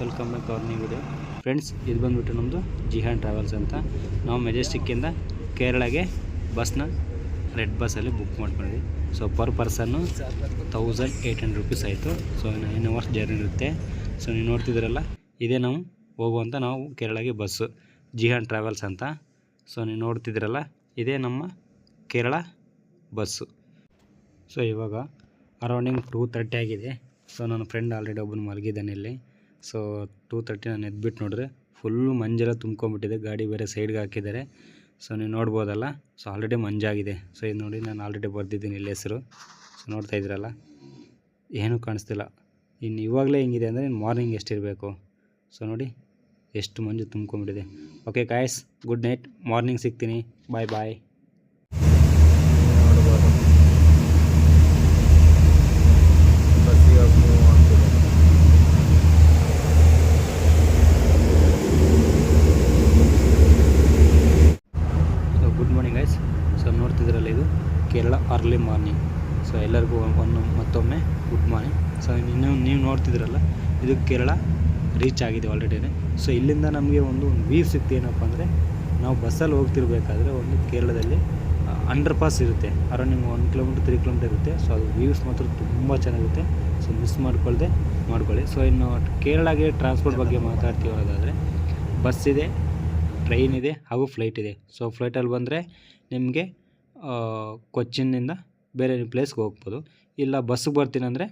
Welcome back our new video. Friends, ಇದು ಬಂದುಬಿಟ್ಟು ನಮ್ಮದು ಜಿಹಾನ್ ಟ್ರಾವೆಲ್ಸ್ ಅಂತ. ನಾವು ಮೆಜೆಸ್ಟಿಕ್ಕಿಂದ ಕೇರಳಗೆ ಬಸ್ನ ರೆಡ್ ಬಸ್ಸಲ್ಲಿ ಬುಕ್ ಮಾಡ್ಕೊಂಡ್ವಿ. ಸೊ ಪರ್ ಪರ್ಸನ್ನು 1800 ರೂಪೀಸ್ ಆಯಿತು. ಸೊ 9 ಅವರ್ಸ್ ಜರ್ನಿ ಇರುತ್ತೆ. ಸೊ ನೀವು ನೋಡ್ತಿದ್ದೀರಲ್ಲ, ಇದೇ ನಾವು ಹೋಗುವಂಥ ನಾವು ಕೇರಳಗೆ ಬಸ್ಸು ಜಿಹಾನ್ ಟ್ರಾವೆಲ್ಸ್ ಅಂತ. ಸೊ ನೀವು ನೋಡ್ತಿದ್ದೀರಲ್ಲ, ಇದೇ ನಮ್ಮ ಕೇರಳ ಬಸ್ಸು. ಸೊ ಇವಾಗ ಅರೌಂಡಿಂಗ್ 2:30 ಆಗಿದೆ. ಸೊ ನನ್ನ ಫ್ರೆಂಡ್ ಆಲ್ರೆಡಿ ಒಬ್ಬನು ಮಲಗಿದ್ದಾನೆ ಇಲ್ಲಿ. ಸೊ 2:30 ನಾನು ಎದ್ಬಿಟ್ಟು ನೋಡಿದ್ರೆ ಫುಲ್ಲು ಮಂಜೆಲ್ಲ ತುಂಬ್ಕೊಂಬಿಟ್ಟಿದೆ. ಗಾಡಿ ಬೇರೆ ಸೈಡ್ಗೆ ಹಾಕಿದ್ದಾರೆ. ಸೊ ನೀವು ನೋಡ್ಬೋದಲ್ಲ, ಸೊ ಆಲ್ರೆಡಿ ಮಂಜಾಗಿದೆ. ಸೊ ಇದು ನೋಡಿ, ನಾನು ಆಲ್ರೆಡಿ ಬರ್ದಿದ್ದೀನಿ ಇಲ್ಲಿ ಹೆಸರು. ಸೊ ನೋಡ್ತಾ ಇದ್ದೀರಲ್ಲ, ಏನೂ ಕಾಣಿಸ್ತಿಲ್ಲ. ಇನ್ನು ಇವಾಗಲೇ ಹಿಂಗಿದೆ ಅಂದರೆ ಇನ್ನು ಮಾರ್ನಿಂಗ್ ಎಷ್ಟಿರಬೇಕು. ಸೊ ನೋಡಿ ಎಷ್ಟು ಮಂಜು ತುಂಬ್ಕೊಂಬಿಟ್ಟಿದೆ. Okay guys, good night. Morning ಸಿಗ್ತೀನಿ. ಬಾಯ್ ಬಾಯ್. ನೋಡ್ತಿದ್ರಲ್ಲ, ಇದು ಕೇರಳ ಅರ್ಲಿ ಮಾರ್ನಿಂಗ್. ಸೊ ಎಲ್ಲರಿಗೂ ಮತ್ತೊಮ್ಮೆ ಗುಡ್ ಮಾರ್ನಿಂಗ್. ಸೊ ನೀವು ನೋಡ್ತಿದ್ರಲ್ಲ, ಇದು ಕೇರಳ ರೀಚ್ ಆಗಿದೆ ಆಲ್ರೆಡಿ. ಸೊ ಇಲ್ಲಿಂದ ನಮಗೆ ಒಂದು ವ್ಯೂ ಸಿಕ್ತು. ಏನಪ್ಪ ಅಂದರೆ, ನಾವು ಬಸ್ಸಲ್ಲಿ ಹೋಗ್ತಿರ್ಬೇಕಾದ್ರೆ ಒಂದು ಕೇರಳದಲ್ಲಿ ಅಂಡರ್ ಪಾಸ್ ಇರುತ್ತೆ. ಅರೌಂಡಿಂಗ್ 1 ಕಿಲೋಮೀಟ್ರ್ 3 ಕಿಲೋಮೀಟರ್ ಇರುತ್ತೆ. ಸೊ ಅದು ವ್ಯೂಸ್ ಮಾತ್ರ ತುಂಬ ಚೆನ್ನಾಗಿರುತ್ತೆ. ಸೊ ಮಿಸ್ ಮಾಡ್ಕೊಳ್ಳಿ. ಸೊ ಇನ್ನು ಕೇರಳಗೆ ಟ್ರಾನ್ಸ್ಪೋರ್ಟ್ ಬಗ್ಗೆ ಮಾತಾಡ್ತೀವದಾದರೆ, ಬಸ್ ಇದೆ, ಟ್ರೈನ್ ಇದೆ ಹಾಗೂ ಫ್ಲೈಟ್ ಇದೆ. ಸೊ ಫ್ಲೈಟಲ್ಲಿ ಬಂದರೆ ನಿಮಗೆ ಕೊಚ್ಚಿನಿಂದ ಬೇರೆ ಪ್ಲೇಸ್ಗೆ ಹೋಗ್ಬೋದು. ಇಲ್ಲ ಬಸ್ಸಿಗೆ ಬರ್ತೀನಿ ಅಂದರೆ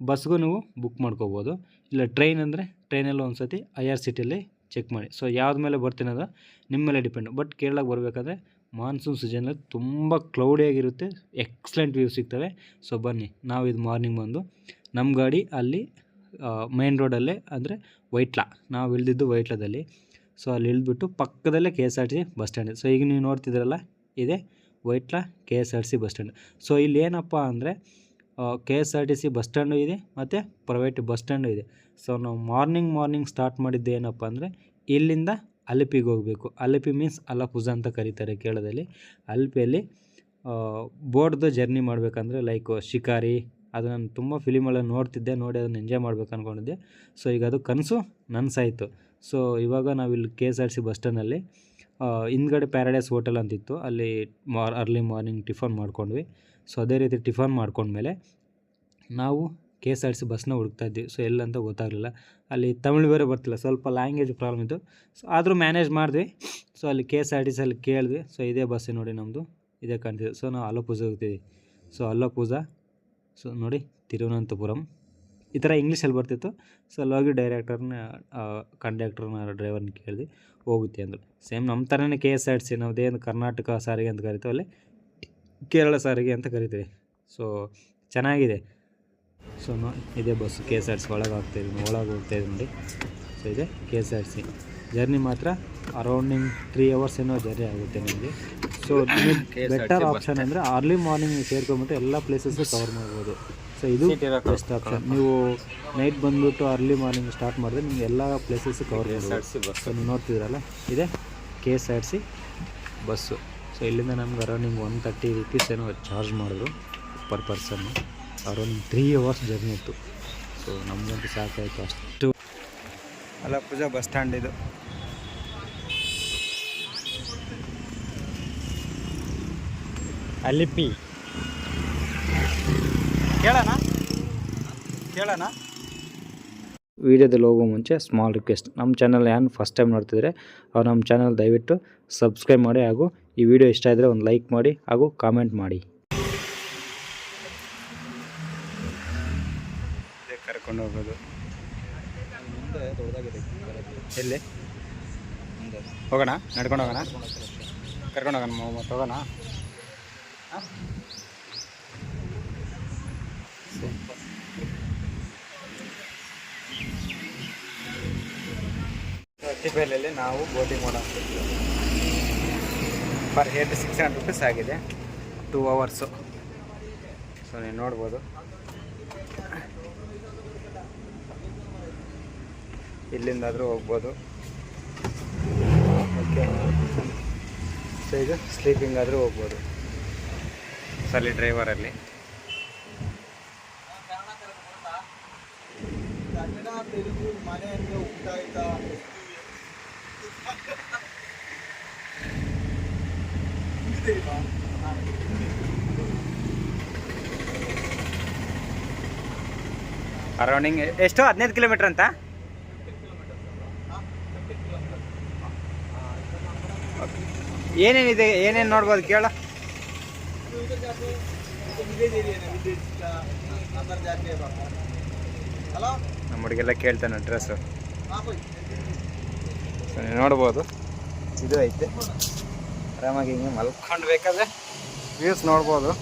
ಬಸ್ಗೂ ನೀವು ಬುಕ್ ಮಾಡ್ಕೋಬೋದು. ಇಲ್ಲ ಟ್ರೈನ್ ಅಂದರೆ ಟ್ರೈನಲ್ಲಿ ಒಂದು ಸತಿ IRCTಯಲ್ಲಿ ಚೆಕ್ ಮಾಡಿ. ಸೊ ಯಾವ್ದು ಮೇಲೆ ಬರ್ತೀನಿ ಅಂದರೆ ನಿಮ್ಮ ಮೇಲೆ ಡಿಪೆಂಡು. ಬಟ್ ಕೇರಳಕ್ಕೆ ಬರಬೇಕಾದ್ರೆ ಮಾನ್ಸೂನ್ ಸೀಸನಲ್ಲಿ ತುಂಬ ಕ್ಲೌಡಿಯಾಗಿರುತ್ತೆ. ಎಕ್ಸಲೆಂಟ್ ವ್ಯೂ ಸಿಗ್ತವೆ. ಸೊ ಬನ್ನಿ, ನಾವು ಇದು ಮಾರ್ನಿಂಗ್ ಬಂದು ನಮ್ಮ ಗಾಡಿ ಅಲ್ಲಿ ಮೈನ್ ರೋಡಲ್ಲೇ, ಅಂದರೆ ವೈಟ್ಲಾ, ನಾವು ಇಳಿದಿದ್ದು ವೈಟ್ಲಾದಲ್ಲಿ. ಸೊ ಅಲ್ಲಿ ಇಳಿದ್ಬಿಟ್ಟು ಪಕ್ಕದಲ್ಲೇ KSRTC ಬಸ್ ಸ್ಟ್ಯಾಂಡ್. ಸೊ ಈಗ ನೀವು ನೋಡ್ತಿದ್ದೀರಲ್ಲ, ಇದೆ ವೈಟ್ಲಾ KSRTC ಬಸ್ ಸ್ಟ್ಯಾಂಡ್. ಸೊ ಇಲ್ಲಿ ಏನಪ್ಪ ಅಂದರೆ, KSRTC ಬಸ್ ಸ್ಟ್ಯಾಂಡು ಇದೆ ಮತ್ತು ಪ್ರೈವೇಟ್ ಬಸ್ ಸ್ಟ್ಯಾಂಡು ಇದೆ. ಸೊ ನಾವು ಮಾರ್ನಿಂಗ್ ಸ್ಟಾರ್ಟ್ ಮಾಡಿದ್ದು ಏನಪ್ಪ ಅಂದರೆ, ಇಲ್ಲಿಂದ ಅಲಿಪಿಗೆ ಹೋಗಬೇಕು. ಅಲಿಪಿ ಮೀನ್ಸ್ ಅಲಪುಜ ಅಂತ ಕರೀತಾರೆ ಕೇರಳದಲ್ಲಿ. ಅಲಿಪಿಯಲ್ಲಿ ಬೋಟ್ದು ಜರ್ನಿ ಮಾಡಬೇಕಂದ್ರೆ ಲೈಕ್ ಶಿಕಾರಿ, ಅದು ನಾನು ತುಂಬ ಫಿಲಿಮೆಲ್ಲ ನೋಡ್ತಿದ್ದೆ, ನೋಡಿ ಅದನ್ನು ಎಂಜಾಯ್ ಮಾಡ್ಬೇಕು ಅಂದ್ಕೊಂಡಿದ್ದೆ. ಸೊ ಈಗ ಅದು ಕನಸು ನನಸಾಯಿತು. ಸೊ ಇವಾಗ ನಾವಿಲ್ಲಿ KSRTC ಬಸ್ ಸ್ಟ್ಯಾಂಡಲ್ಲಿ ಹಿಂದ್ಗಡೆ ಪ್ಯಾರಡೈಸ್ ಹೋಟೆಲ್ ಅಂತಿತ್ತು, ಅಲ್ಲಿ ಅರ್ಲಿ ಮಾರ್ನಿಂಗ್ ಟಿಫನ್ ಮಾಡ್ಕೊಂಡ್ವಿ. ಸೊ ಅದೇ ರೀತಿ ಟಿಫನ್ ಮಾಡ್ಕೊಂಡ್ಮೇಲೆ ನಾವು KSRTC ಬಸ್ನ ಹುಡುಕ್ತಾ ಇದ್ವಿ. ಸೊ ಎಲ್ಲಂತ ಗೊತ್ತಾಗಲಿಲ್ಲ. ಅಲ್ಲಿ ತಮಿಳು ಬೇರೆ ಬರ್ತಿಲ್ಲ, ಸ್ವಲ್ಪ ಲ್ಯಾಂಗ್ವೇಜ್ ಪ್ರಾಬ್ಲಮ್ ಇತ್ತು. ಸೊ ಆದರೂ ಮ್ಯಾನೇಜ್ ಮಾಡಿದ್ವಿ. ಸೊ ಅಲ್ಲಿ KSRTC ಅಲ್ಲಿ ಕೇಳಿದ್ವಿ. ಸೊ ಇದೇ ಬಸ್ಸು ನೋಡಿ, ನಮ್ಮದು ಇದೇ ಕಾಣ್ತಿದೆ. ಸೊ ನಾವು ಅಲಪುಜ ಹೋಗ್ತೀವಿ. ಸೊ ಅಲಪುಜ, ಸೊ ನೋಡಿ ತಿರುವನಂತಪುರಂ, ಈ ಥರ ಇಂಗ್ಲೀಷಲ್ಲಿ ಬರ್ತಿತ್ತು. ಸೊ ಅಲ್ಲಿ ಹೋಗಿ ಕಂಡಕ್ಟರ್ನ ಡ್ರೈವರ್ನ ಕೇಳಿದ್ವಿ, ಹೋಗುತ್ತೆ ಅಂದರು. ಸೇಮ್ ನಮ್ಮ ಥರನೇ KSRTC, ನಾವುದೇನು ಕರ್ನಾಟಕ ಸಾರಿಗೆ ಅಂತ ಕರಿತೀವಿ, ಅಲ್ಲಿ ಕೇರಳ ಸಾರಿಗೆ ಅಂತ ಕರಿತೀವಿ. ಸೊ ಚೆನ್ನಾಗಿದೆ. ಸೊ ಇದೇ ಬಸ್ಸು KSRTC ಒಳಗೆ ಹೋಗ್ತಾಯಿದ್ದೀವಿ ನೋಡಿ. ಸೊ ಇದೆ KSRTC ಜರ್ನಿ ಮಾತ್ರ ಅರೌಂಡಿಂಗ್ 3 ಅವರ್ಸ್ ಏನೋ ಜರ್ನಿ ಆಗುತ್ತೆ ನಿಮಗೆ. ಸೊ ಬೆಟರ್ ಆಪ್ಷನ್ ಅಂದರೆ ಅರ್ಲಿ ಮಾರ್ನಿಂಗ್ ಸೇರ್ಕೊಂಬಿಟ್ಟು ಎಲ್ಲ ಪ್ಲೇಸಸ್ಸು ಕವರ್ ಮಾಡ್ಬೋದು. ಸೊ ಇದು ಬೆಸ್ಟ್ ಆಪ್ಷನ್. ನೀವು ನೈಟ್ ಬಂದುಬಿಟ್ಟು ಅರ್ಲಿ ಮಾರ್ನಿಂಗ್ ಸ್ಟಾರ್ಟ್ ಮಾಡಿದ್ರೆ ನಿಮ್ಗೆ ಎಲ್ಲ ಪ್ಲೇಸಸ್ಸು ಕವರ್ ಮಾಡ್ಬೋದು. ಸೊ ನೀವು ನೋಡ್ತಿದ್ದೀರಲ್ಲ, ಇದೆ KSRTC ಬಸ್ಸು. ಸೊ ಇಲ್ಲಿಂದ ನಮ್ಗೆ ಅರೌಂಡಿಂಗ್ 130 ರೂಪೀಸ್ ಏನೋ ಚಾರ್ಜ್ ಮಾಡಿದ್ರು ಪರ್ ಪರ್ಸನ್ನು. ಅರೌಂಡ್ 3 ಅವರ್ಸ್ ಜರ್ನಿ ಇತ್ತು. ಸೊ ನಮಗಂತೂ ಸಾಕಾಯಿತು ಅಷ್ಟು. ಅಲಪುಜ ಬಸ್ ಸ್ಟ್ಯಾಂಡ್ ಇದು. ಅಲಿಪಿ ಕೇಳೋಣ. ವೀಡಿಯೋದಲ್ಲಿ ಹೋಗೋ ಮುಂಚೆ ಸ್ಮಾಲ್ ರಿಕ್ವೆಸ್ಟ್, ನಮ್ಮ ಚಾನಲ್ ಏನು ಫಸ್ಟ್ ಟೈಮ್ ನೋಡ್ತಿದ್ರೆ ಅವ್ರು ನಮ್ಮ ಚಾನಲ್ ದಯವಿಟ್ಟು ಸಬ್ಸ್ಕ್ರೈಬ್ ಮಾಡಿ, ಹಾಗೂ ಈ ವಿಡಿಯೋ ಇಷ್ಟ ಇದ್ದರೆ ಒಂದು ಲೈಕ್ ಮಾಡಿ ಹಾಗೂ ಕಾಮೆಂಟ್ ಮಾಡಿ. ಕರ್ಕೊಂಡು ಹೋಗೋದು ಎಲ್ಲಿ ಹೋಗೋಣ, ನಡ್ಕೊಂಡು ಹೋಗೋಣ, ಕರ್ಕೊಂಡು ಹೋಗೋಣ, ಮತ್ತೆ ಹೋಗೋಣ. ಟಿಫೆಲಲ್ಲಿ ನಾವು ಬೋಟಿಂಗ್ ಮಾಡೋಣ. ಪರ್ ಹೆಡ್ 600 ರೂಪೀಸ್ ಆಗಿದೆ, 2 ಅವರ್ಸು. ಸೊ ನೀವು ನೋಡ್ಬೋದು, ಇಲ್ಲಿಂದಾದರೂ ಹೋಗ್ಬೋದು. ಓಕೆ, ಸೊ ಇದು ಸ್ಲೀಪಿಂಗ್ ಆದರೂ ಹೋಗ್ಬೋದು. ಸಲಿ ಡ್ರೈವರಲ್ಲಿ తెలుగు ಮನೆಯಿಂದ ಊಟ ಆಯ್ತಾ ಅರೌಂಡಿಂಗ್ ಎಷ್ಟು 15 ಕಿಲೋಮೀಟರ್ ಅಂತ. ಏನೇನಿದೆ, ಏನೇನು ನೋಡ್ಬೋದು ಕೇಳ. ನಮ್ಮ ಹುಡುಗೆಲ್ಲ ಕೇಳ್ತಾನೆ ಡ್ರೆಸ್ಸು ನೋಡ್ಬೋದು. ಇದು ಐತೆ, ಆರಾಮಾಗಿ ಹಿಂಗೆ ಮಲ್ಕೊಂಡು ಬೇಕಾದ್ರೆ ವ್ಯೂಸ್ ನೋಡ್ಬೋದು.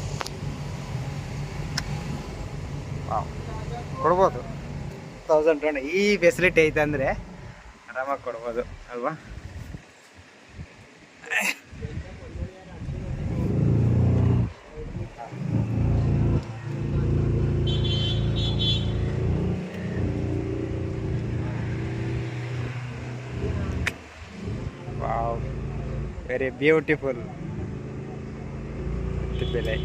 ಕೊಡ್ಬೋದು 1000 ಈ ಫೆಸಿಲಿಟಿ ಐತೆ ಅಂದರೆ ಆರಾಮಾಗಿ ಕೊಡ್ಬೋದು ಅಲ್ವಾ. ವಾವ್, ವೆರಿ ಬ್ಯೂಟಿಫುಲ್ ಬೆಲೆ.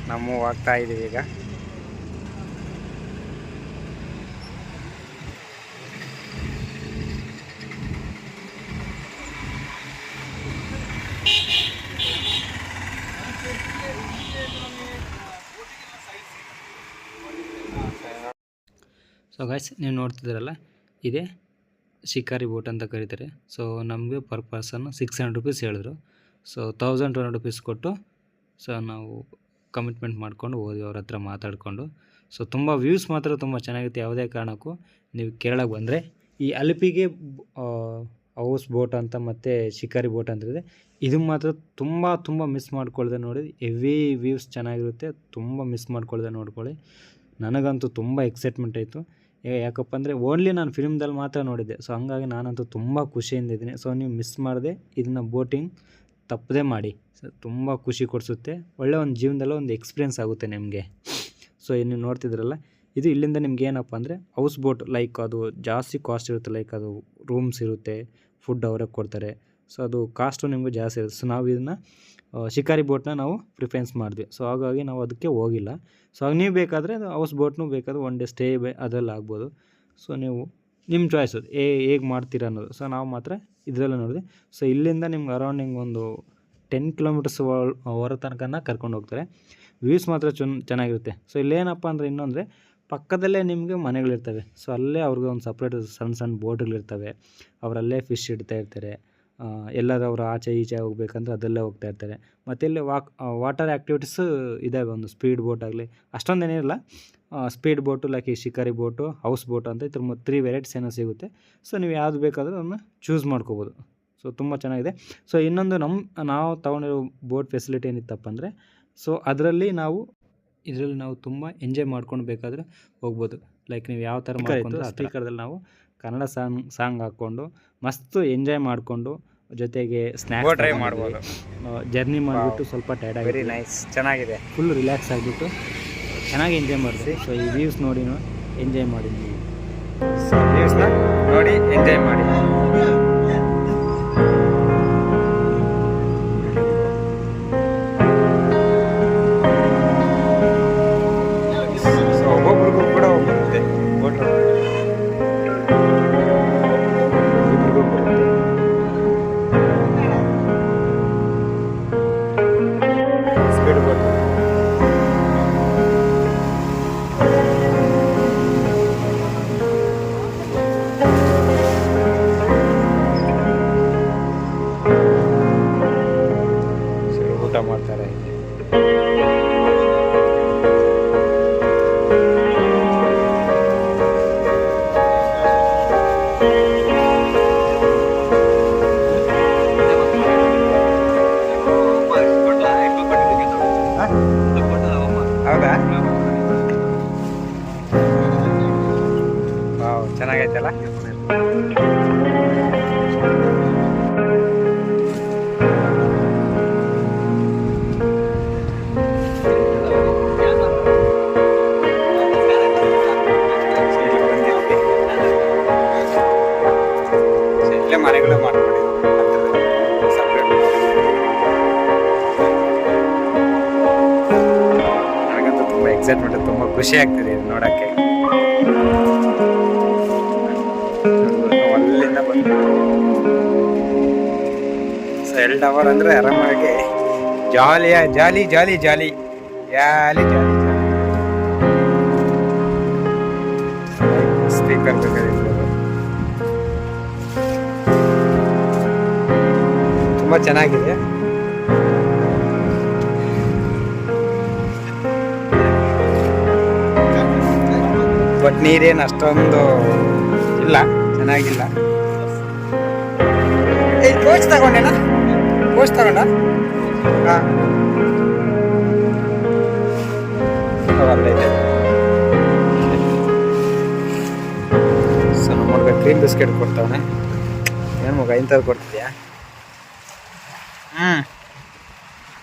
ನಾವು ಹೋಗ್ತಾ ಇದ್ದೀವಿ ಈಗ. ಸೊ ಗೈಸ್, ನೀವು ನೋಡ್ತಿದ್ದೀರಲ್ಲ, ಇದೇ ಶಿಕಾರಿ ಬೋಟ್ ಅಂತ ಕರೀತಾರೆ. ಸೊ ನಮಗೆ ಪರ್ ಪರ್ಸನ್ 600 ರುಪೀಸ್ ಹೇಳಿದ್ರು. ಸೊ 1200 ರುಪೀಸ್ ಕೊಟ್ಟು ಸೊ ನಾವು ಕಮಿಟ್ಮೆಂಟ್ ಮಾಡ್ಕೊಂಡು ಹೋದ್ವಿ ಅವ್ರ ಹತ್ರ ಮಾತಾಡಿಕೊಂಡು. ಸೊ ತುಂಬ ವ್ಯೂಸ್ ಮಾತ್ರ ತುಂಬ ಚೆನ್ನಾಗಿರುತ್ತೆ. ಯಾವುದೇ ಕಾರಣಕ್ಕೂ ನೀವು ಕೇರಳಕ್ಕೆ ಬಂದರೆ ಈ ಅಲ್ಪಿಗೆ ಹೌಸ್ ಬೋಟ್ ಅಂತ ಮತ್ತು ಶಿಕಾರಿ ಬೋಟ್ ಅಂತಿದೆ, ಇದು ಮಾತ್ರ ತುಂಬ ಮಿಸ್ ಮಾಡ್ಕೊಳ್ದೆ ನೋಡಿ. ಹೆವಿ ವ್ಯೂಸ್ ಚೆನ್ನಾಗಿರುತ್ತೆ, ತುಂಬ ಮಿಸ್ ಮಾಡ್ಕೊಳ್ದೆ ನೋಡ್ಕೊಳ್ಳಿ. ನನಗಂತೂ ತುಂಬ ಎಕ್ಸೈಟ್ಮೆಂಟ್ ಆಯಿತು. ಯಾಕಪ್ಪ ಅಂದರೆ ಓನ್ಲಿ ನಾನು ಫಿಲ್ಮ್ದಲ್ಲಿ ಮಾತ್ರ ನೋಡಿದ್ದೆ. ಸೊ ಹಂಗಾಗಿ ನಾನಂತೂ ತುಂಬ ಖುಷಿಯಿಂದ ಇದ್ದೀನಿ. ಸೊ ನೀವು ಮಿಸ್ ಮಾಡದೆ ಇದನ್ನು ಬೋಟಿಂಗ್ ತಪ್ಪದೇ ಮಾಡಿ. ಸೊ ತುಂಬ ಖುಷಿ ಕೊಡಿಸುತ್ತೆ, ಒಳ್ಳೆ ಒಂದು ಜೀವನದಲ್ಲ ಒಂದು ಎಕ್ಸ್ಪೀರಿಯೆನ್ಸ್ ಆಗುತ್ತೆ ನಿಮಗೆ. ಸೊ ನೀವು ನೋಡ್ತಿದ್ರಲ್ಲ, ಇದು ಇಲ್ಲಿಂದ ನಿಮ್ಗೆ ಏನಪ್ಪ ಅಂದರೆ ಹೌಸ್ ಬೋಟ್, ಲೈಕ್ ಅದು ಜಾಸ್ತಿ ಕಾಸ್ಟ್ ಇರುತ್ತೆ. ಲೈಕ್ ಅದು ರೂಮ್ಸ್ ಇರುತ್ತೆ, ಫುಡ್ ಅವರೇ ಕೊಡ್ತಾರೆ. ಸೊ ಅದು ಕಾಸ್ಟು ನಿಮಗೂ ಜಾಸ್ತಿ ಇರುತ್ತೆ. ಸೊ ನಾವು ಇದನ್ನು ಶಿಕಾರಿ ಬೋಟ್ನ ನಾವು ಪ್ರಿಫರೆನ್ಸ್ ಮಾಡಿದ್ವಿ. ಸೊ ಹಾಗಾಗಿ ನಾವು ಅದಕ್ಕೆ ಹೋಗಿಲ್ಲ. ಸೊ ಆಗ ನೀವು ಬೇಕಾದರೆ ಅದು ಹೌಸ್ ಬೋಟ್ನೂ ಬೇಕಾದ್ರೆ ಒನ್ ಡೇ ಸ್ಟೇ ಅದರಲ್ಲಿ ಆಗ್ಬೋದು. ಸೊ ನೀವು ನಿಮ್ಮ ಚಾಯ್ಸು ಹೇಗೆ ಮಾಡ್ತೀರಾ ಅನ್ನೋದು. ಸೊ ನಾವು ಮಾತ್ರ ಇದರಲ್ಲೇ ನೋಡಿದೆ. ಸೊ ಇಲ್ಲಿಂದ ನಿಮ್ಗೆ ಅರೌಂಡಿಂಗ್ ಒಂದು 10 ಕಿಲೋಮೀಟರ್ಸ್ ಹೊರ ತನಕ ಕರ್ಕೊಂಡು ಹೋಗ್ತಾರೆ. ವ್ಯೂಸ್ ಮಾತ್ರ ಚೆನ್ನಾಗಿರುತ್ತೆ. ಸೊ ಇಲ್ಲೇನಪ್ಪ ಅಂದರೆ ಇನ್ನೊಂದರೆ ಪಕ್ಕದಲ್ಲೇ ನಿಮಗೆ ಮನೆಗಳಿರ್ತವೆ. ಸೊ ಅಲ್ಲೇ ಅವ್ರಿಗೆ ಒಂದು ಸಪ್ರೇಟ್ ಸಣ್ಣ ಬೋಟ್ಗಳಿರ್ತವೆ. ಅವರಲ್ಲೇ ಫಿಶ್ ಇಡ್ತಾ ಇರ್ತಾರೆ. ಎಲ್ಲರೂ ಅವರು ಆಚೆ ಈಚೆ ಹೋಗ್ಬೇಕಂದ್ರೆ ಅದಲ್ಲೇ ಹೋಗ್ತಾ ಇರ್ತಾರೆ. ಮತ್ತು ಇಲ್ಲಿ ವಾಟರ್ ಆ್ಯಕ್ಟಿವಿಟೀಸು ಇದ್ದಾವೆ. ಒಂದು ಸ್ಪೀಡ್ ಬೋಟ್ ಆಗಲಿ, ಅಷ್ಟೊಂದೇನಿರಲ್ಲ. ಸ್ಪೀಡ್ ಬೋಟು, ಲೈಕ್ ಈ ಶಿಕಾರಿ ಬೋಟು, ಹೌಸ್ ಬೋಟ್ ಅಂತ ಇದ್ರ 3 ವೆರೈಟೀಸ್ ಏನೋ ಸಿಗುತ್ತೆ. ಸೊ ನೀವು ಯಾವ್ದು ಬೇಕಾದರೂ ಅದನ್ನು ಚೂಸ್ ಮಾಡ್ಕೋಬೋದು. ಸೊ ತುಂಬ ಚೆನ್ನಾಗಿದೆ. ಸೊ ಇನ್ನೊಂದು ನಾವು ತೊಗೊಂಡಿರೋ ಬೋಟ್ ಫೆಸಿಲಿಟಿ ಏನಿತ್ತಪ್ಪ ಅಂದರೆ, ಸೊ ಇದರಲ್ಲಿ ನಾವು ತುಂಬ ಎಂಜಾಯ್ ಮಾಡ್ಕೊಂಡು ಬೇಕಾದರೆ ಹೋಗ್ಬೋದು. ಲೈಕ್ ನೀವು ಯಾವ ಥರ ಮಾಡ್ಕೊಂಡು ಸ್ಪೀಕರ್ದಲ್ಲಿ ನಾವು ಕನ್ನಡ ಸಾಂಗ್ ಹಾಕ್ಕೊಂಡು ಮಸ್ತ್ ಎಂಜಾಯ್ ಮಾಡಿಕೊಂಡು, ಜೊತೆಗೆ ಸ್ನ್ಯಾಕ್ಸ್ ಟ್ರೈ ಮಾಡ್ಬೋದು. ಜರ್ನಿ ಮಾಡಿಬಿಟ್ಟು ಸ್ವಲ್ಪ ಟೈರ್ಡ್ ಆಗಿ, ವೆರಿ ನೈಸ್, ಚೆನ್ನಾಗಿದೆ, ಫುಲ್ ರಿಲ್ಯಾಕ್ಸ್ ಆಗಿಬಿಟ್ಟು ಚೆನ್ನಾಗಿ ಎಂಜಾಯ್ ಮಾಡಿದ್ರಿ. ಸೊ ಈ ವ್ಯೂಸ್ ನೋಡಿ ಎಂಜಾಯ್ ಮಾಡಿದ್ವಿ. ಸೊ ವ್ಯೂಸ್ನ ನೋಡಿ ಎಂಜಾಯ್ ಮಾಡಿ. ಸೊ ಒಬ್ಬೊಬ್ರಿಗೂ ಕೂಡ ಹೋಗ್ಬರುತ್ತೆ ಬೋಟು. ಸ್ಪೀಡ್ ಬೋಟ್ ಊಟ ಮಾಡ್ತಾರೆ. ಹೌದಾ? ವಾವ್, ಚೆನ್ನಾಗೈತಲ್ಲ. ಇಲ್ಲೇ ಮನೆಗಳು ಮಾಡ್ಕೊಂಡಿದ್ದೀವಿ. ನನಗಂತೂ ತುಂಬ ಎಕ್ಸೈಟ್ಮೆಂಟ್, ತುಂಬ ಖುಷಿ ಆಗ್ತಿದೆ ಇದು ನೋಡೋಕ್ಕೆ. ಅಲ್ಲಿಂದ ಬಂದು ಸೊ 2 ಅವರ್ ಅಂದರೆ ಆರಾಮಾಗಿ ಜಾಲಿ ಜಾಲಿ ಜಾಲಿ ಜಾಲಿ ಜಾಲಿ ಜಾಲಿ ಸ್ಪೀಕರ್ ಬೇಕಾಗಿತ್ತು. ತುಂಬ ಚೆನ್ನಾಗಿದೆ. ಬಟ್ ನೀರೇನು ಅಷ್ಟೊಂದು ಇಲ್ಲ, ಚೆನ್ನಾಗಿಲ್ಲ. ಕೋಚ್ ತಗೊಂಡೇನ? ಕೋಚ್ ತಗೊಂಡ? ಹಾಂ ಸೊ ನಮ್ಮ ಹುಡುಗ ಕ್ರೀಮ್ ಬಿಸ್ಕೆಟ್ ಕೊಡ್ತಾವನೆ. ಏನು ಮಗ ಇಂಥದ್ದು ಕೊಡ್ತಿದ್ಯಾ?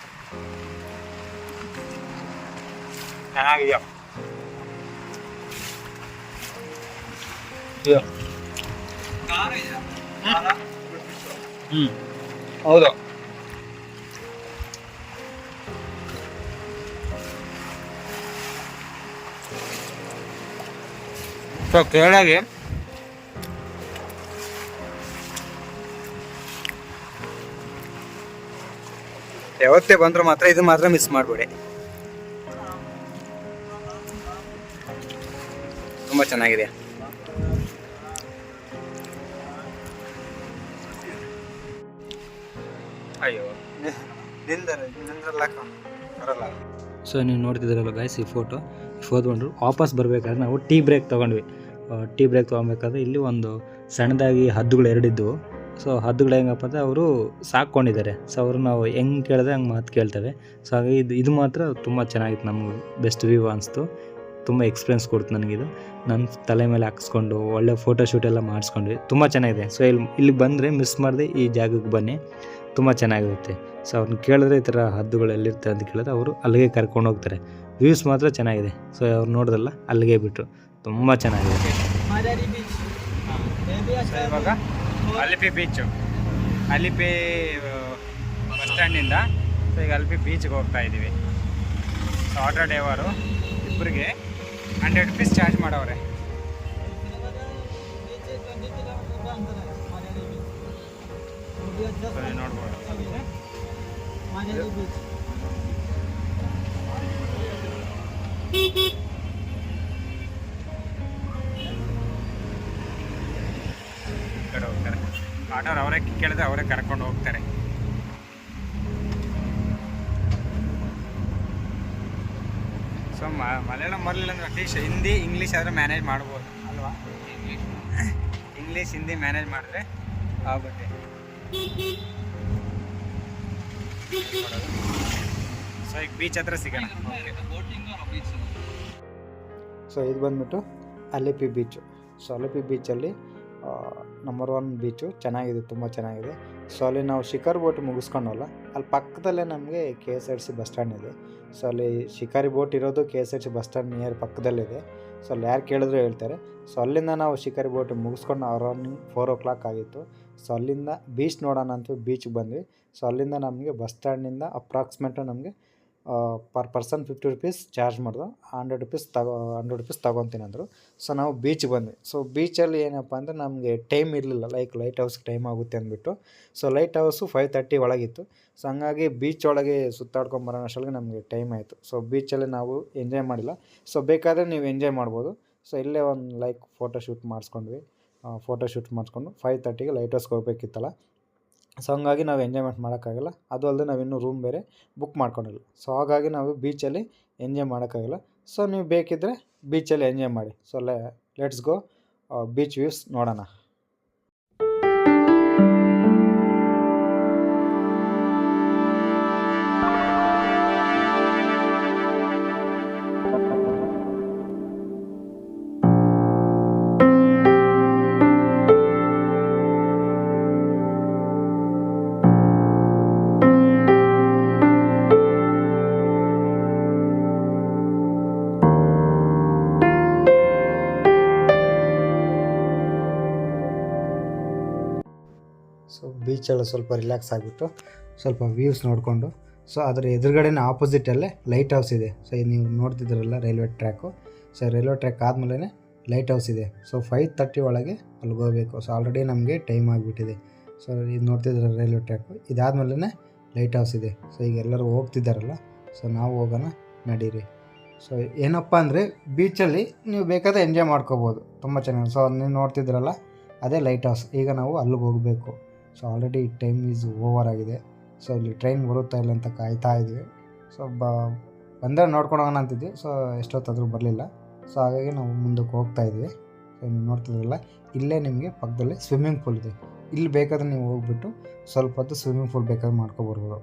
ಚೆನ್ನಾಗಿದೆಯೋ? ಹೌದು. ಸೊ ಕೇರಳಗೆ ಯಾವತ್ತೇ ಬಂದರೂ ಮಾತ್ರ ಇದು ಮಾತ್ರ ಮಿಸ್ ಮಾಡಬೇಡಿ. ತುಂಬ ಚೆನ್ನಾಗಿದೆ. ಅಯ್ಯೋ ಬರಲ್ಲ. ಸೊ ನೀವು ನೋಡ್ತಿದ್ದೀರಲ್ಲ ಗಾಯ್ಸ್, ಈ ಫೋಟೋ ಬಂದರು ವಾಪಸ್ ಬರಬೇಕಾದ್ರೆ ನಾವು ಟೀ ಬ್ರೇಕ್ ತೊಗೊಂಡ್ವಿ. ಟೀ ಬ್ರೇಕ್ ತೊಗೊಬೇಕಾದ್ರೆ ಇಲ್ಲಿ ಒಂದು ಸಣ್ಣದಾಗಿ ಹದ್ದುಗಳು ಎರಡಿದ್ದವು. ಸೊ ಹದ್ದುಗಳು ಹೆಂಗಪ್ಪ ಅಂದರೆ ಅವರು ಸಾಕ್ಕೊಂಡಿದ್ದಾರೆ. ಸೊ ಅವರು ನಾವು ಹೆಂಗೆ ಕೇಳಿದ್ರೆ ಹಂಗೆ ಮಾತು ಕೇಳ್ತೇವೆ. ಸೊ ಹಾಗಾಗಿ ಇದು ಮಾತ್ರ ತುಂಬ ಚೆನ್ನಾಗಿತ್ತು, ನಮಗೆ ಬೆಸ್ಟ್ ವ್ಯೂ ಅನಿಸ್ತು. ತುಂಬ ಎಕ್ಸ್ಪೀರಿಯನ್ಸ್ ಕೊಡ್ತು ನನಗಿದು. ನನ್ನ ತಲೆ ಮೇಲೆ ಹಾಕಿಸ್ಕೊಂಡು ಒಳ್ಳೆ ಫೋಟೋಶೂಟ್ ಎಲ್ಲ ಮಾಡಿಸ್ಕೊಂಡ್ವಿ. ತುಂಬ ಚೆನ್ನಾಗಿದೆ. ಸೊ ಇಲ್ಲಿ ಬಂದರೆ ಮಿಸ್ ಮಾಡದೆ ಈ ಜಾಗಕ್ಕೆ ಬನ್ನಿ, ತುಂಬ ಚೆನ್ನಾಗಿರುತ್ತೆ. ಸೊ ಅವ್ರನ್ನ ಕೇಳಿದ್ರೆ ಈ ಥರ ಹದ್ದುಗಳು ಎಲ್ಲಿರ್ತವೆ ಅಂತ ಕೇಳಿದ್ರೆ ಅವರು ಅಲ್ಲಿಗೆ ಕರ್ಕೊಂಡು ಹೋಗ್ತಾರೆ. ವ್ಯೂಸ್ ಮಾತ್ರ ಚೆನ್ನಾಗಿದೆ. ಸೊ ಅವ್ರು ನೋಡಿದ್ರಲ್ಲ ಅಲ್ಲಿಗೆ ಬಿಟ್ಟರು, ತುಂಬ ಚೆನ್ನಾಗಿದೆ. ಇವಾಗ ಅಲಿಪಿ ಬೀಚು, ಅಲಿಪಿ ಬಸ್ ಸ್ಟ್ಯಾಂಡಿಂದ ಸೊ ಈಗ ಅಲಿಪಿ ಬೀಚ್ಗೆ ಹೋಗ್ತಾ ಇದ್ದೀವಿ. ಸೊ ಆಟೋ ಡ್ರೈವರು ಇಬ್ಬರಿಗೆ 100 ರೂಪೀಸ್ ಚಾರ್ಜ್ ಮಾಡವ್ರೆ. ನೋಡ್ಬೋದು. ಕಡೆ ಹೋಗ್ತಾರೆ ಆಟೋರು, ಅವರೇ ಕೇಳಿದ್ರೆ ಅವರೇ ಕರ್ಕೊಂಡು ಹೋಗ್ತಾರೆ. ಸೊ ಮಲಯಾಳಂ ಬರಲಿಲ್ಲ ಅಂದ್ರೆ ಅಟ್ಲೀಸ್ಟ್ ಹಿಂದಿ ಇಂಗ್ಲೀಷ್ ಆದರೆ ಮ್ಯಾನೇಜ್ ಮಾಡ್ಬೋದು ಅಲ್ವಾ? ಇಂಗ್ಲೀಷ್ ಹಿಂದಿ ಮ್ಯಾನೇಜ್ ಮಾಡಿದ್ರೆ ಆಗುತ್ತೆ. ಸೊ ಈಗ ಬೀಚ್ ಹತ್ರ ಸಿಗೋಣ. ಸೊ ಇದು ಬಂದ್ಬಿಟ್ಟು ಅಲಿಪಿ ಬೀಚು. ಸೊ ಅಲಿಪಿ ಬೀಚಲ್ಲಿ ನಂಬರ್ 1 ಬೀಚು, ಚೆನ್ನಾಗಿದೆ, ತುಂಬ ಚೆನ್ನಾಗಿದೆ. ಸೊ ಅಲ್ಲಿ ನಾವು ಶಿಕಾರಿ ಬೋಟ್ ಮುಗಿಸ್ಕೊಂಡವಲ್ಲ, ಅಲ್ಲಿ ಪಕ್ಕದಲ್ಲೇ ನಮಗೆ KSRTC ಬಸ್ ಸ್ಟ್ಯಾಂಡ್ ಇದೆ. ಸೊ ಅಲ್ಲಿ ಶಿಕಾರಿ ಬೋಟ್ ಇರೋದು KSRTC ಬಸ್ ಸ್ಟ್ಯಾಂಡ್ ನಿಯರ್ ಪಕ್ಕದಲ್ಲಿದೆ. ಸೊ ಅಲ್ಲಿ ಯಾರು ಕೇಳಿದ್ರು ಹೇಳ್ತಾರೆ. ಸೊ ಅಲ್ಲಿಂದ ನಾವು ಶಿಕಾರಿ ಬೋಟ್ ಮುಗಿಸ್ಕೊಂಡು ಅರೌಂಡ್ 4 o'clock ಆಗಿತ್ತು. ಸೊ ಅಲ್ಲಿಂದ ಬೀಚ್ ನೋಡೋಣ ಅಂತ ಬೀಚ್ಗೆ ಬಂದ್ವಿ. ಸೊ ಅಲ್ಲಿಂದ ನಮಗೆ ಬಸ್ ಸ್ಟ್ಯಾಂಡಿಂದ ಅಪ್ರಾಕ್ಸಿಮೇಟು ನಮಗೆ ಪರ್ ಪರ್ಸನ್ 50 ರೂಪೀಸ್ ಚಾರ್ಜ್ ಮಾಡಿದ್ರು. 100 ರೂಪೀಸ್ ತೊಗೊತೀನಿ ಅಂದರು. ಸೊ ನಾವು ಬೀಚ್ಗೆ ಬಂದ್ವಿ. ಸೊ ಬೀಚಲ್ಲಿ ಏನಪ್ಪ ಅಂದರೆ ನಮಗೆ ಟೈಮ್ ಇರಲಿಲ್ಲ, ಲೈಟ್ ಹೌಸ್ಗೆ ಟೈಮ್ ಆಗುತ್ತೆ ಅಂದ್ಬಿಟ್ಟು. So light house 5:30 ಒಳಗಿತ್ತು. ಸೊ ಹಂಗಾಗಿ ಬೀಚ್ ಒಳಗೆ ಸುತ್ತಾಡ್ಕೊಂಬರೋಣ ಅಷ್ಟೊಳಗೆ ನಮಗೆ ಟೈಮ್ ಆಯಿತು. ಸೊ ಬೀಚಲ್ಲಿ ನಾವು ಎಂಜಾಯ್ ಮಾಡಿಲ್ಲ. ಸೊ ಬೇಕಾದರೆ ನೀವು ಎಂಜಾಯ್ ಮಾಡ್ಬೋದು. ಸೊ ಇಲ್ಲೇ ಒಂದು ಫೋಟೋಶೂಟ್ ಮಾಡಿಸ್ಕೊಂಡ್ವಿ. ಫೋಟೋಶೂಟ್ ಮಾಡಿಸ್ಕೊಂಡು 5:30ಗೆ ಲೈಟ್ ಹೌಸ್ಗೆ ಹೋಗ್ಬೇಕಿತ್ತಲ್ಲ. ಸೊ ಹಂಗಾಗಿ ನಾವು ಎಂಜಾಯ್ಮೆಂಟ್ ಮಾಡೋಕ್ಕಾಗಲ್ಲ. ಅದು ಅಲ್ಲದೆ ನಾವಿನ್ನೂ ರೂಮ್ ಬೇರೆ ಬುಕ್ ಮಾಡ್ಕೊಂಡಿಲ್ಲ. ಸೊ ಹಾಗಾಗಿ ನಾವು ಬೀಚಲ್ಲಿ ಎಂಜಾಯ್ ಮಾಡೋಕ್ಕಾಗಲ್ಲ. ಸೊ ನೀವು ಬೇಕಿದ್ದರೆ ಬೀಚಲ್ಲಿ ಎಂಜಾಯ್ ಮಾಡಿ. So let's go beach views ನೋಡೋಣ. ಸೊ ಬೀಚೆಲ್ಲ ಸ್ವಲ್ಪ ರಿಲ್ಯಾಕ್ಸ್ ಆಗಿಬಿಟ್ಟು ಸ್ವಲ್ಪ ವ್ಯೂಸ್ ನೋಡಿಕೊಂಡು ಸೊ ಅದರ ಎದುರುಗಡೆನೇ ಆಪೋಸಿಟಲ್ಲೇ ಲೈಟ್ ಹೌಸ್ ಇದೆ. ಸೊ ನೀವು ನೋಡ್ತಿದ್ದೀರಲ್ಲ railway track. So railway track ಆದಮೇಲೆ ಲೈಟ್ ಹೌಸ್ ಇದೆ. ಸೊ 5:30 ಒಳಗೆ ಅಲ್ಲಿಗೆ ಹೋಗಬೇಕು. ಸೊ ಆಲ್ರೆಡಿ ನಮಗೆ ಟೈಮ್ ಆಗಿಬಿಟ್ಟಿದೆ. ಸೊ ಇದು ನೋಡ್ತಿದ್ದೀರ ರೈಲ್ವೆ ಟ್ರ್ಯಾಕು, ಇದಾದಮೇಲೆ ಲೈಟ್ ಹೌಸ್ ಇದೆ. ಸೊ ಈಗ ಎಲ್ಲರೂ ಹೋಗ್ತಿದ್ದಾರಲ್ಲ, ಸೊ ನಾವು ಹೋಗೋಣ ನಡೀರಿ. ಸೊ ಏನಪ್ಪ ಅಂದರೆ ಬೀಚಲ್ಲಿ ನೀವು ಬೇಕಾದರೆ ಎಂಜಾಯ್ ಮಾಡ್ಕೋಬೋದು, ತುಂಬ ಚೆನ್ನಾಗಿ. ಸೊ ನೀವು ನೋಡ್ತಿದ್ದೀರಲ್ಲ ಅದೇ ಲೈಟ್ ಹೌಸ್. ಈಗ ನಾವು ಅಲ್ಲಿಗೆ ಹೋಗಬೇಕು. So already time is over ಆಗಿದೆ. ಸೊ ಇಲ್ಲಿ ಟ್ರೈನ್ ಬರುತ್ತಾ ಇಲ್ಲ ಅಂತ ಕಾಯ್ತಾ ಇದ್ವಿ. ಸೊ ಬಂದರೆ ನೋಡ್ಕೊಂಡು ಹೋಗೋಣ ಅಂತಿದ್ವಿ. ಸೊ ಎಷ್ಟೊತ್ತಾದರೂ ಬರಲಿಲ್ಲ. ಸೊ ಹಾಗಾಗಿ ನಾವು ಮುಂದಕ್ಕೆ ಹೋಗ್ತಾ ಇದ್ವಿ. ಸೊ ನೀವು ನೋಡ್ತಿದ್ರಲ್ಲ ಇಲ್ಲೇ ನಿಮಗೆ ಪಕ್ಕದಲ್ಲಿ ಸ್ವಿಮ್ಮಿಂಗ್ ಪೂಲ್ ಇದೆ. ಇಲ್ಲಿ ಬೇಕಾದರೆ ನೀವು ಹೋಗ್ಬಿಟ್ಟು ಸ್ವಲ್ಪ ಹೊತ್ತು ಸ್ವಿಮ್ಮಿಂಗ್ ಪೂಲ್ ಬೇಕಾದ್ರೆ ಮಾಡ್ಕೊಬರ್ಬೋದು.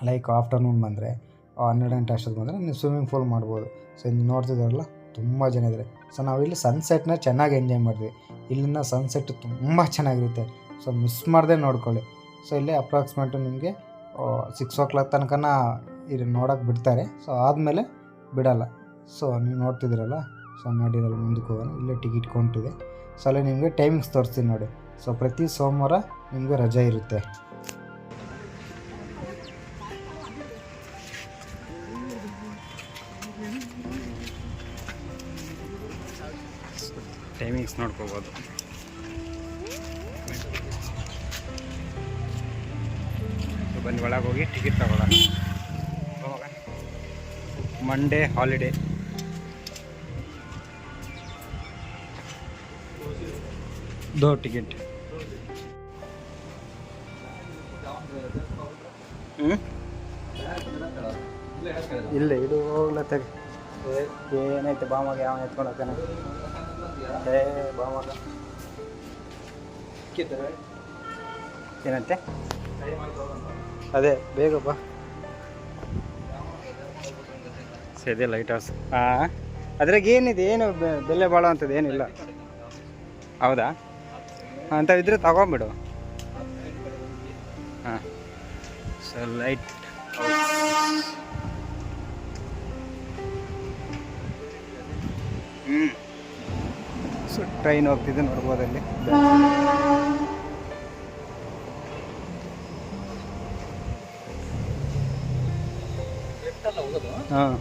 ಲೈಕ್ ಆಫ್ಟರ್ನೂನ್ ಬಂದರೆ 12 ಗಂಟೆ ಅಷ್ಟೊತ್ತು ಬಂದರೆ ನೀವು ಸ್ವಿಮ್ಮಿಂಗ್ ಪೂಲ್ ಮಾಡ್ಬೋದು. ಸೊ ಇಲ್ಲಿ ನೋಡ್ತಿದ್ದಾರಲ್ಲ ತುಂಬ ಜನ ಇದ್ದಾರೆ. ಸೊ ನಾವಿಲ್ಲಿ ಸನ್ಸೆಟ್ನ ಚೆನ್ನಾಗಿ ಎಂಜಾಯ್ ಮಾಡಿದ್ವಿ. ಇಲ್ಲಿಂದ ಸನ್ಸೆಟ್ ತುಂಬ ಚೆನ್ನಾಗಿರುತ್ತೆ. ಸೊ ಮಿಸ್ ಮಾಡದೆ ನೋಡ್ಕೊಳ್ಳಿ. ಸೊ ಇಲ್ಲಿ ಅಪ್ರಾಕ್ಸಿಮೇಟು ನಿಮಗೆ 6 o'clock ತನಕ ಇಲ್ಲಿ ನೋಡೋಕ್ಕೆ ಬಿಡ್ತಾರೆ. ಸೊ ಆದಮೇಲೆ ಬಿಡೋಲ್ಲ. ಸೊ ನೀವು ನೋಡ್ತಿದ್ದೀರಲ್ಲ, ಸೊ ನಡೀರಲ್ಲ ಮುಂದಕ್ಕೆ ಹೋಗೋಣ. ಇಲ್ಲೇ ಟಿಕೆಟ್ ಕೌಂಟಿದೆ. ಸೊ ಅಲ್ಲಿ ನಿಮಗೆ ಟೈಮಿಂಗ್ಸ್ ತೋರಿಸ್ತೀನಿ ನೋಡಿ. ಸೊ ಪ್ರತಿ ಸೋಮವಾರ ನಿಮಗೆ ರಜೆ ಇರುತ್ತೆ. ಟೈಮಿಂಗ್ಸ್ ನೋಡ್ಕೋಬೋದು. ಬನ್ನಿ ಒಳಗೆ ಹೋಗಿ ಟಿಕೆಟ್ ತಗೊಳ್ಳೋಣ. Monday holiday. दो टिकट. ಇಲ್ಲ ಇದು ಹೋಗ್ಲತ್ತಾಗ ಏನೈತೆ ಬಾಮಾಗ ಯಾವ ಎತ್ಕೊಳಕನ ಬಾಮಾಗ ಏನಂತೆ ಅದೇ ಬೇಗ ಬಾ. ಸದೇ ಲೈಟ್ ಹೌಸ್. ಅದ್ರಾಗ ಏನಿದೆ, ಏನು ಬೆಲೆ ಬಾಳೋ ಅಂಥದ್ದು ಏನಿಲ್ಲ. ಹೌದಾ? ಅಂಥವಿದ್ರೆ ತಗೊಂಬಿಡು. ಹಾಂ. ಸೊ ಲೈಟ್ ಸೊ ಟ್ರೈನ್ ಹೋಗ್ತಿದ್ದೆ ನೋಡ್ಬೋದಲ್ಲಿ. ಹಾಂ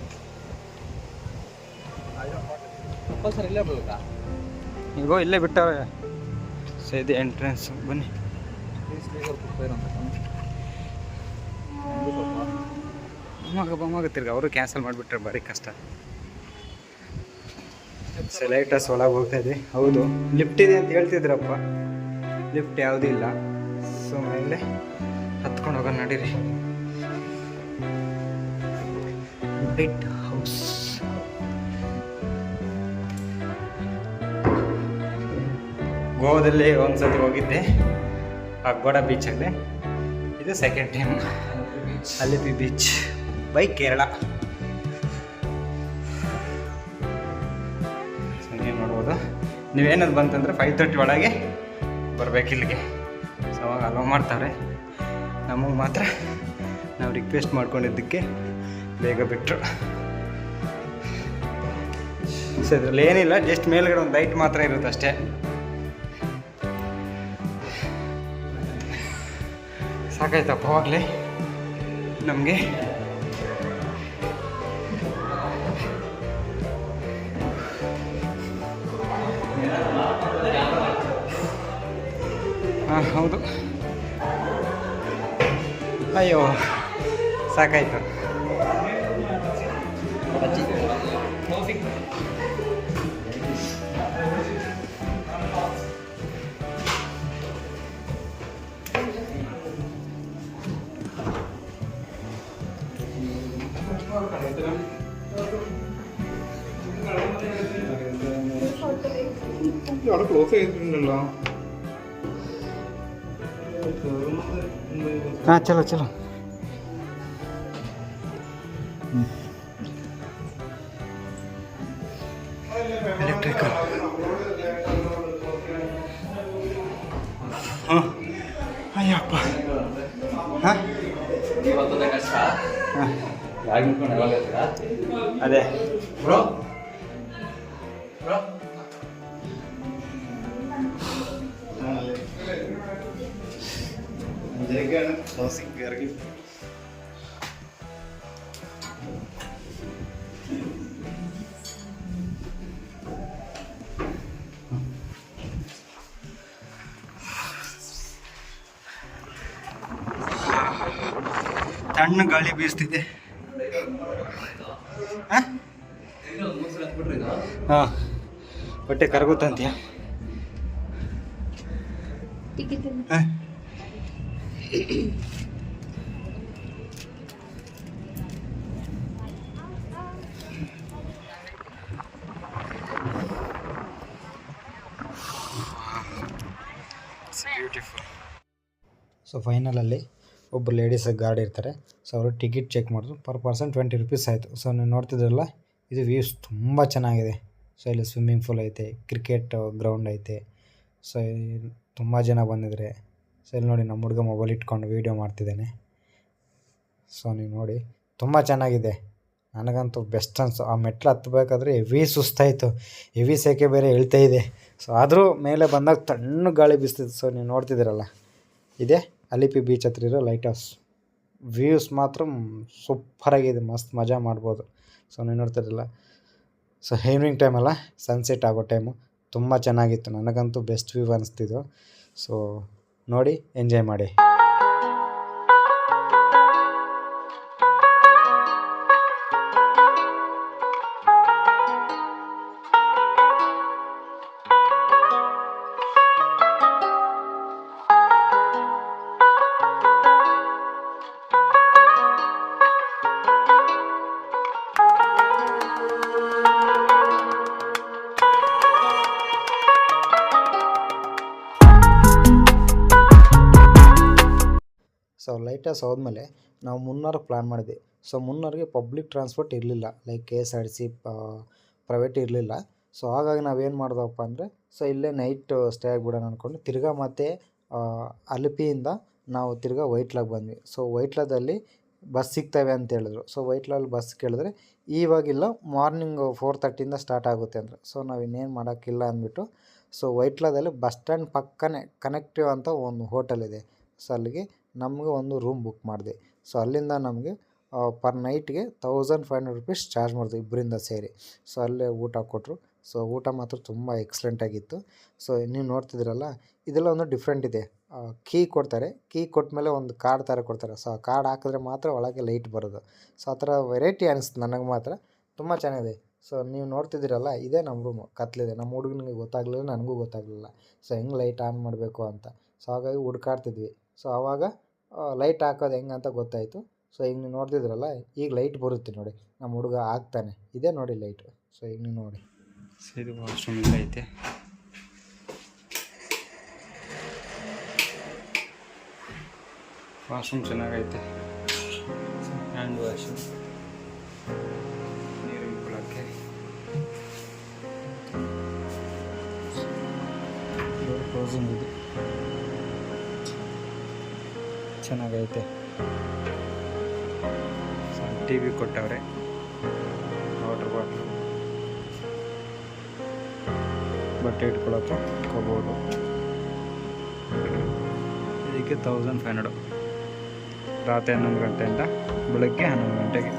ಈಗೋ ಇಲ್ಲೇ ಬಿಟ್ಟವ್ರೆ. ಸೊ ಇದು ಎಂಟ್ರೆನ್ಸ್. ಬನ್ನಿ. ಬೊಮ್ಮಾಗ ತಿರ್ಗ ಅವರು ಕ್ಯಾನ್ಸಲ್ ಮಾಡಿಬಿಟ್ರೆ ಭಾರಿ ಕಷ್ಟ. ಸೊ ಲೈಟ್ ಹೌಸ್ ಒಳಗೆ ಹೋಗ್ತಾ ಇದ್ವಿ. ಹೌದು ಲಿಫ್ಟ್ ಇದೆ ಅಂತ ಹೇಳ್ತಿದ್ರಪ್ಪ, ಲಿಫ್ಟ್ ಯಾವುದೂ ಇಲ್ಲ. ಸೊ ಮೇಲೆ ಹತ್ಕೊಂಡು ಹೋಗೋಣ ನಡೀರಿ. ಲೈಟ್ ಹೌಸ್ ಗೋವಾದಲ್ಲಿ ಒಂದ್ಸತಿ ಹೋಗಿದ್ದೆ, ಅಗ್ಗೋಡ ಬೀಚಲ್ಲಿ. ಇದು second time Alleppey beach by Kerala. So ನೀವು ನೋಡ್ಬೋದು. ನೀವೇನದು ಬಂತಂದರೆ 5:30 ಒಳಗೆ ಬರ್ಬೇಕು ಇಲ್ಲಿಗೆ. ಸೊ ಅವಾಗ ಅಲೋ ಮಾಡ್ತಾರೆ. ನಮಗೆ ಮಾತ್ರ ನಾವು ರಿಕ್ವೆಸ್ಟ್ ಮಾಡ್ಕೊಂಡಿದ್ದಕ್ಕೆ ಬೇಗ ಬಿಟ್ಟರು. ಸೊ ಇದರಲ್ಲಿ ಏನಿಲ್ಲ, ಜಸ್ಟ್ ಮೇಲ್ಗಡೆ ಒಂದು ಲೈಟ್ ಮಾತ್ರ ಇರುತ್ತೆ ಅಷ್ಟೇ. ಸಾಕಾಯ್ತಪ್ಪ ಅವಾಗಲೇ ನಮಗೆ. ಹಾಂ ಹೌದು, ಅಯ್ಯೋ ಸಾಕಾಯ್ತು. അവിടെ ക്ലോസ് ചെയ്തിട്ടുണ്ടല്ലോ. ಹಾಂ ಚಲೋ ಚಲೋ. ಎಲೆಕ್ಟ್ರಿಕಲ್. ಹಾಂ ಅಯ್ಯಪ್ಪ. ಹಾಂ ಅದೇ ಬ್ರೋ ക്ലോസിംഗ് ഇറങ്ങി ತಣ್ಣ ಗಾಳಿ ಬೀಸ್ತಿದೆ. ಹಾಂ ಹೊಟ್ಟೆ ಕರಗುತ್ತಂತೀಯ? ಬ್ಯೂಟಿಫುಲ್. ಸೊ ಫೈನಲಲ್ಲಿ ಒಬ್ಬರು ಲೇಡೀಸ್ ಗಾರ್ಡ್ ಇರ್ತಾರೆ. ಸೊ ಅವರು ಟಿಕೆಟ್ ಚೆಕ್ ಮಾಡಿದ್ರು. ಪರ್ ಪರ್ಸನ್ 20 ರೂಪೀಸ್ ಆಯಿತು. ಸೊ ನೀವು ನೋಡ್ತಿದ್ರಲ್ಲ, ಇದು ವ್ಯೂಸ್ ತುಂಬ ಚೆನ್ನಾಗಿದೆ. ಸೊ ಇಲ್ಲಿ ಸ್ವಿಮ್ಮಿಂಗ್ ಪೂಲ್ ಐತೆ, ಕ್ರಿಕೆಟ್ ಗ್ರೌಂಡ್ ಐತೆ. ಸೊ ತುಂಬ ಜನ ಬಂದಿದ್ದಾರೆ. ಸೊ ಇಲ್ಲಿ ನೋಡಿ, ನಮ್ಮ ಹುಡುಗ ಮೊಬೈಲ್ ಇಟ್ಕೊಂಡು ವೀಡಿಯೋ ಮಾಡ್ತಿದ್ದಾನೆ. ಸೊ ನೀವು ನೋಡಿ, ತುಂಬ ಚೆನ್ನಾಗಿದೆ. ನನಗಂತೂ ಬೆಸ್ಟ್ ಅನ್ಸು. ಆ ಮೆಟ್ಲು ಹತ್ತಬೇಕಾದ್ರೆ ಹೆವಿ ಸುಸ್ತಾಯಿತು, ಹೆವಿ ಸೆಕೆ ಬೇರೆ ಹೇಳ್ತಾ ಇದೆ. ಸೊ ಆದರೂ ಮೇಲೆ ಬಂದಾಗ ತಣ್ಣು ಗಾಳಿ ಬೀಸ್ತಿತ್ತು. ಸೊ ನೀವು ನೋಡ್ತಿದ್ದೀರಲ್ಲ, ಇದೇ ಅಲಿಪಿ ಬೀಚ್ ಹತ್ರ ಇರೋ ಲೈಟ್ ಹೌಸ್. ವ್ಯೂಸ್ ಮಾತ್ರ ಸೂಪರಾಗಿದೆ, ಮಸ್ತ್ ಮಜಾ ಮಾಡ್ಬೋದು. ಸೊ ನೀವು ನೋಡ್ತಿರಲ್ಲ, ಸೊ ಈವ್ನಿಂಗ್ ಟೈಮಲ್ಲ, ಸನ್ಸೆಟ್ ಆಗೋ ಟೈಮು ತುಂಬ ಚೆನ್ನಾಗಿತ್ತು. ನನಗಂತೂ ಬೆಸ್ಟ್ ವ್ಯೂ ಅನಿಸ್ತಿದ್ದು. ಸೊ ನೋಡಿ, ಎಂಜಾಯ್ ಮಾಡಿ. ಸೊ ಲೈಟ್ ಹೌಸ್ ಹೋದ್ಮೇಲೆ ನಾವು ಮುನ್ನಾರ್ ಪ್ಲ್ಯಾನ್ ಮಾಡಿದ್ವಿ. ಸೊ ಮುನ್ನಾರ್ಗೆ ಪಬ್ಲಿಕ್ ಟ್ರಾನ್ಸ್ಪೋರ್ಟ್ ಇರಲಿಲ್ಲ, ಲೈಕ್ KSRTC ಪ್ರೈವೇಟ್ ಇರಲಿಲ್ಲ. ಸೊ ಹಾಗಾಗಿ ನಾವೇನು ಮಾಡಿದವಪ್ಪ ಅಂದರೆ, ಸೊ ಇಲ್ಲೇ ನೈಟ್ ಸ್ಟೇ ಆಗಿಬಿಡೋಣ ಅಂದ್ಕೊಂಡು ತಿರ್ಗಾ ಮತ್ತೆ ಅಲಿಪಿಯಿಂದ ನಾವು ತಿರ್ಗಾ ವೈಟ್ಲಾಗೆ ಬಂದ್ವಿ. ಸೊ ವೈಟ್ಲಾದಲ್ಲಿ ಬಸ್ ಸಿಗ್ತವೆ ಅಂತ ಹೇಳಿದ್ರು. ಸೊ ವೈಟ್ಲಲ್ಲಿ ಬಸ್ ಕೇಳಿದ್ರೆ ಇವಾಗಿಲ್ಲ, ಮಾರ್ನಿಂಗ್ 4:30 ಸ್ಟಾರ್ಟ್ ಆಗುತ್ತೆ ಅಂದರೆ. ಸೊ ನಾವು ಇನ್ನೇನು ಮಾಡೋಕ್ಕಿಲ್ಲ ಅಂದ್ಬಿಟ್ಟು, ಸೊ ವೈಟ್ಲಾದಲ್ಲಿ ಬಸ್ ಸ್ಟ್ಯಾಂಡ್ ಪಕ್ಕನೇ ಕನೆಕ್ಟಿವ್ ಅಂತ ಒಂದು ಹೋಟೆಲ್ ಇದೆ. ಸೊ ಅಲ್ಲಿಗೆ ನಮಗೆ ಒಂದು ರೂಮ್ ಬುಕ್ ಮಾಡಿದೆ. ಸೊ ಅಲ್ಲಿಂದ ನಮಗೆ ಪರ್ ನೈಟ್ಗೆ 1500 ರೂಪೀಸ್ ಚಾರ್ಜ್ ಮಾಡಿದ್ರು, ಇಬ್ಬರಿಂದ ಸೇರಿ. ಸೊ ಅಲ್ಲೇ ಊಟ ಕೊಟ್ಟರು. ಸೊ ಊಟ ಮಾತ್ರ ತುಂಬ ಎಕ್ಸಲೆಂಟಾಗಿತ್ತು. ಸೊ ನೀವು ನೋಡ್ತಿದ್ದೀರಲ್ಲ, ಇದೆಲ್ಲ ಒಂದು ಡಿಫ್ರೆಂಟ್ ಇದೆ. ಕೀ ಕೊಡ್ತಾರೆ, ಕೀ ಕೊಟ್ಟಮೇಲೆ ಒಂದು ಕಾರ್ಡ್ ಥರ ಕೊಡ್ತಾರೆ. ಸೊ ಆ ಕಾರ್ಡ್ ಹಾಕಿದ್ರೆ ಮಾತ್ರ ಒಳಗೆ ಲೈಟ್ ಬರೋದು. ಸೊ ಆ ಥರ ವೆರೈಟಿ ಅನಿಸ್ತು ನನಗೆ ಮಾತ್ರ, ತುಂಬ ಚೆನ್ನಾಗಿದೆ. ಸೊ ನೀವು ನೋಡ್ತಿದ್ದೀರಲ್ಲ, ಇದೇ ನಮ್ಮ ರೂಮು. ಕತ್ಲಿದೆ, ನಮ್ಮ ಹುಡುಗನಿಗೆ ಗೊತ್ತಾಗಲಿಲ್ಲ, ನನಗೂ ಗೊತ್ತಾಗಲಿಲ್ಲ. ಸೊ ಹೆಂಗೆ ಲೈಟ್ ಆನ್ ಮಾಡಬೇಕು ಅಂತ. ಸೊ ಹಾಗಾಗಿ ಹುಡ್ಕಾಡ್ತಿದ್ವಿ. ಸೊ ಆವಾಗ ಲೈಟ್ ಹಾಕೋದು ಹೆಂಗೆ ಅಂತ ಗೊತ್ತಾಯಿತು. ಸೊ ಈಗ ನೀವು ನೋಡ್ತಿದ್ರಲ್ಲ, ಈಗ ಲೈಟ್ ಬರುತ್ತೆ ನೋಡಿ, ನಮ್ಮ ಹುಡುಗ ಹಾಕ್ತಾನೆ. ಇದೇ ನೋಡಿ ಲೈಟು. ಸೊ ಈಗ ನೀವು ನೋಡಿ, ಸೊ ಇದು ವಾಶ್ರೂಮ್ ಇಲ್ಲ ಐತೆ. ವಾಶ್ರೂಮ್ ಚೆನ್ನಾಗೈತೆ. ಹ್ಯಾಂಡ್ ವಾಶು, ನೀರು ಇಟ್ಕೊಳ್ಳೋಕ್ಕೆ, ಡೋರ್ ಕ್ಲೋಸಿಂಗ್ ಇದೆ, ಚೆನ್ನಾಗೈತೆ. TV ಕೊಟ್ಟವ್ರೆ, ವಾಟರ್ ಬಾಟ್ಲು, ಬಟ್ಟೆ ಇಟ್ಕೊಳ್ಳೋಕ್ಕೆ ಕಬೋರ್ಡು. ಇದಕ್ಕೆ 1500, ರಾತ್ರಿ 11 ಗಂಟೆಯಿಂದ ಬೆಳಗ್ಗೆ 11 ಗಂಟೆಗೆ.